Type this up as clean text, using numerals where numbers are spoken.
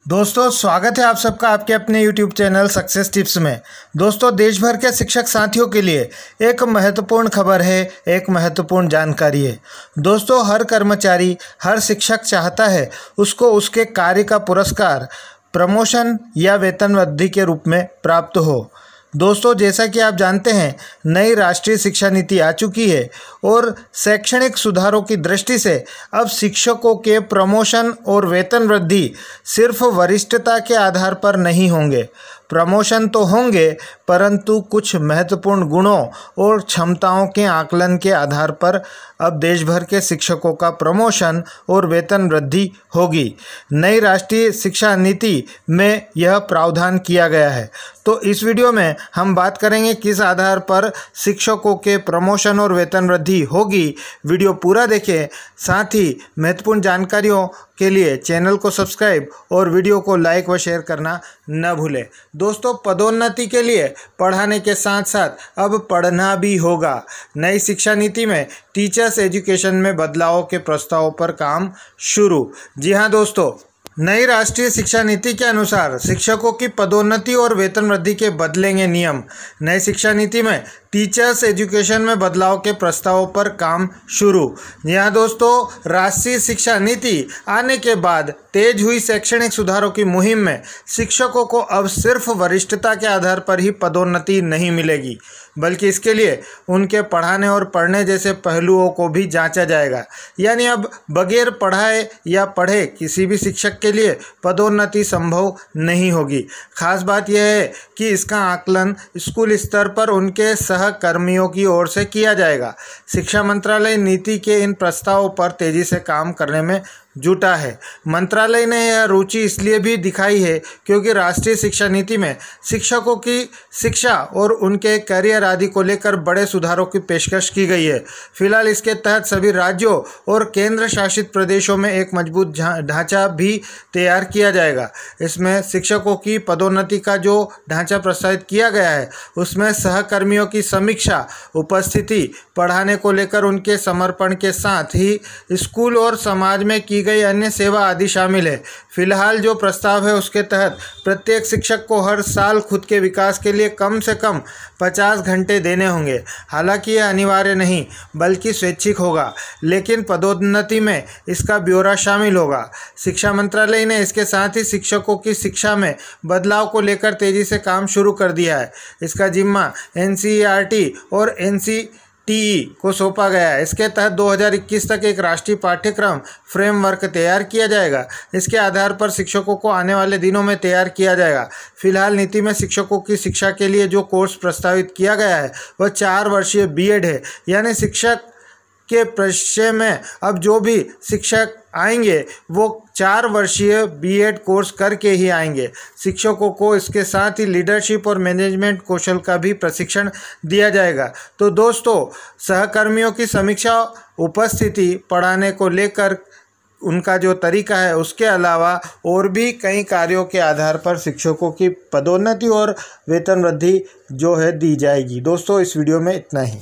दोस्तों स्वागत है आप सबका आपके अपने YouTube चैनल सक्सेस टिप्स में। दोस्तों देश भर के शिक्षक साथियों के लिए एक महत्वपूर्ण खबर है, एक महत्वपूर्ण जानकारी है। दोस्तों हर कर्मचारी, हर शिक्षक चाहता है उसको उसके कार्य का पुरस्कार, प्रमोशन या वेतन वृद्धि के रूप में प्राप्त हो। दोस्तों जैसा कि आप जानते हैं, नई राष्ट्रीय शिक्षा नीति आ चुकी है और शैक्षणिक सुधारों की दृष्टि से अब शिक्षकों के प्रमोशन और वेतन वृद्धि सिर्फ वरिष्ठता के आधार पर नहीं होंगे। प्रमोशन तो होंगे, परंतु कुछ महत्वपूर्ण गुणों और क्षमताओं के आकलन के आधार पर अब देश भर के शिक्षकों का प्रमोशन और वेतन वृद्धि होगी। नई राष्ट्रीय शिक्षा नीति में यह प्रावधान किया गया है। तो इस वीडियो में हम बात करेंगे किस आधार पर शिक्षकों के प्रमोशन और वेतन वृद्धि होगी। वीडियो पूरा देखें, साथ ही महत्वपूर्ण जानकारियों के लिए चैनल को सब्सक्राइब और वीडियो को लाइक व शेयर करना न भूलें। दोस्तों पदोन्नति के लिए पढ़ाने के साथ साथ अब पढ़ना भी होगा। नई शिक्षा नीति में टीचर्स एजुकेशन में बदलाव के प्रस्ताव पर काम शुरू। जी हाँ दोस्तों, नई राष्ट्रीय शिक्षा नीति के अनुसार शिक्षकों की पदोन्नति और वेतन वृद्धि के बदलेंगे नियम। नई शिक्षा नीति में टीचर्स एजुकेशन में बदलाव के प्रस्तावों पर काम शुरू। यहाँ दोस्तों राष्ट्रीय शिक्षा नीति आने के बाद तेज हुई शैक्षणिक सुधारों की मुहिम में शिक्षकों को अब सिर्फ वरिष्ठता के आधार पर ही पदोन्नति नहीं मिलेगी, बल्कि इसके लिए उनके पढ़ाने और पढ़ने जैसे पहलुओं को भी जांचा जाएगा। यानी अब बगैर पढ़ाए या पढ़े किसी भी शिक्षक के लिए पदोन्नति संभव नहीं होगी। खास बात यह है कि इसका आकलन स्कूल स्तर पर उनके सहकर्मियों की ओर से किया जाएगा। शिक्षा मंत्रालय नीति के इन प्रस्तावों पर तेजी से काम करने में जुटा है। मंत्रालय ने यह रुचि इसलिए भी दिखाई है क्योंकि राष्ट्रीय शिक्षा नीति में शिक्षकों की शिक्षा और उनके करियर आदि को लेकर बड़े सुधारों की पेशकश की गई है। फिलहाल इसके तहत सभी राज्यों और केंद्र शासित प्रदेशों में एक मजबूत ढांचा भी तैयार किया जाएगा। इसमें शिक्षकों की पदोन्नति का जो ढांचा प्रस्तावित किया गया है उसमें सहकर्मियों की समीक्षा, उपस्थिति, पढ़ाने को लेकर उनके समर्पण के साथ ही स्कूल और समाज में की गई अन्य सेवा आदि शामिल है। फिलहाल जो प्रस्ताव है उसके तहत प्रत्येक शिक्षक को हर साल खुद के विकास के लिए कम से कम 50 घंटे देने होंगे। हालांकि यह अनिवार्य नहीं बल्कि स्वैच्छिक होगा, लेकिन पदोन्नति में इसका ब्यौरा शामिल होगा। शिक्षा मंत्रालय ने इसके साथ ही शिक्षकों की शिक्षा में बदलाव को लेकर तेजी से काम शुरू कर दिया है। इसका जिम्मा NCERT और NCTE को सौंपा गया है। इसके तहत 2021 तक एक राष्ट्रीय पाठ्यक्रम फ्रेमवर्क तैयार किया जाएगा। इसके आधार पर शिक्षकों को आने वाले दिनों में तैयार किया जाएगा। फिलहाल नीति में शिक्षकों की शिक्षा के लिए जो कोर्स प्रस्तावित किया गया है वह 4 वर्षीय BEd है। यानी शिक्षक के पेशे में अब जो भी शिक्षक आएंगे वो 4 वर्षीय BEd कोर्स करके ही आएंगे। शिक्षकों को इसके साथ ही लीडरशिप और मैनेजमेंट कौशल का भी प्रशिक्षण दिया जाएगा। तो दोस्तों सहकर्मियों की समीक्षा, उपस्थिति, पढ़ाने को लेकर उनका जो तरीका है उसके अलावा और भी कई कार्यों के आधार पर शिक्षकों की पदोन्नति और वेतन वृद्धि जो है दी जाएगी। दोस्तों इस वीडियो में इतना ही।